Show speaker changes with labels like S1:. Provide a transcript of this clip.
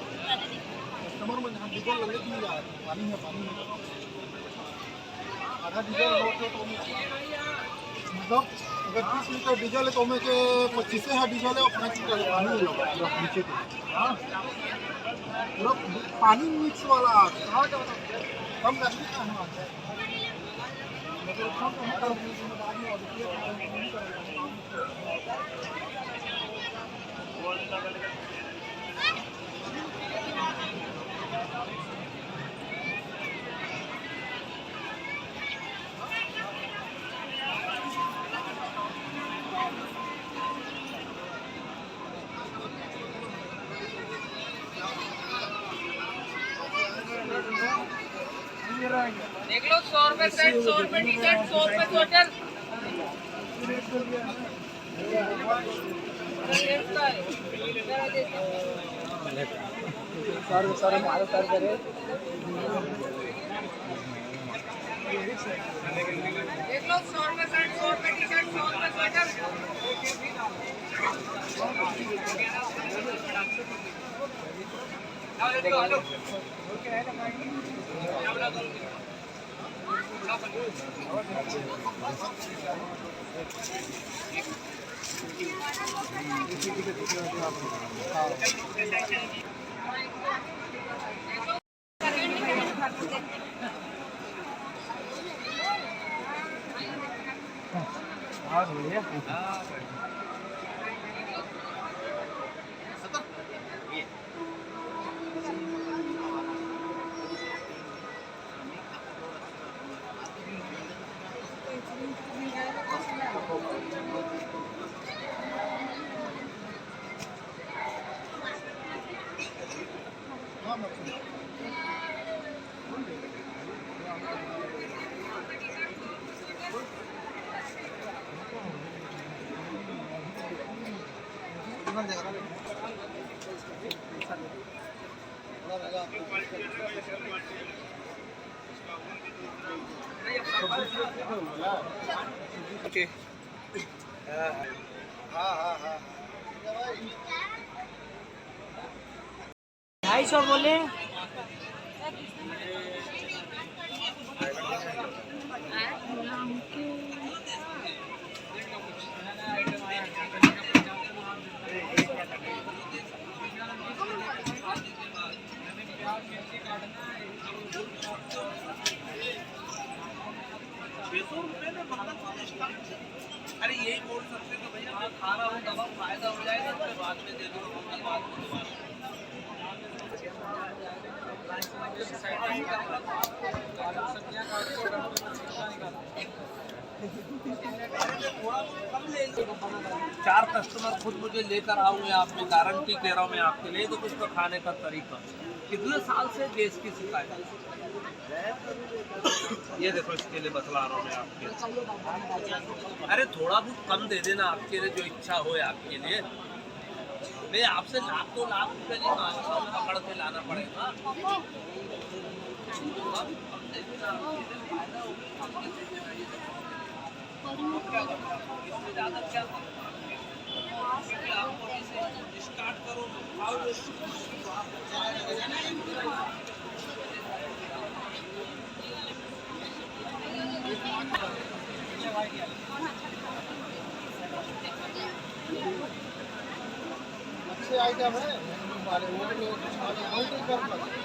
S1: customer में जहाँ diesel लगे कि पानी है पानी है आधा डीजल हो तो मतलब अगर 20 लीटर डीजल है तो हमें के 25 है डीजल है और 5 लीटर पानी है नीचे के पूरा पानी मिक्स वाला कम करने का है
S2: देख लो 100 रुपए सेट 100 रुपए टी शर्ट 100 रुपए स्वेटर सर हमारा सर करे देख लो 100 रुपए सेट 100 रुपए टी शर्ट 100 रुपए स्वेटर हेलो ओके हाँ 250 बोले अरे यही बोल सकते तो भैया मैं खा रहा हूँ दवा फायदा हो जाएगा तो बाद में दे दूँगा चार कस्टमर खुद मुझे लेकर आऊँ यहाँ पे गारंटी कह रहा हूँ मैं आपके लिए तो कुछ तो खाने का तरीका कितने साल से गैस की शिकायत ये देखो इसके लिए बतला रहा हूँ मैं आपके अरे थोड़ा बहुत कम दे देना आपके लिए जो इच्छा हो आपके लिए मैं आपसे लाख रुपए नहीं मांगता हूँ पकड़ के लाना पड़ेगा ज़्यादा क्या स्टार्ट करो
S1: अच्छे आइटम है वाले वो भी मल्टी पर्पस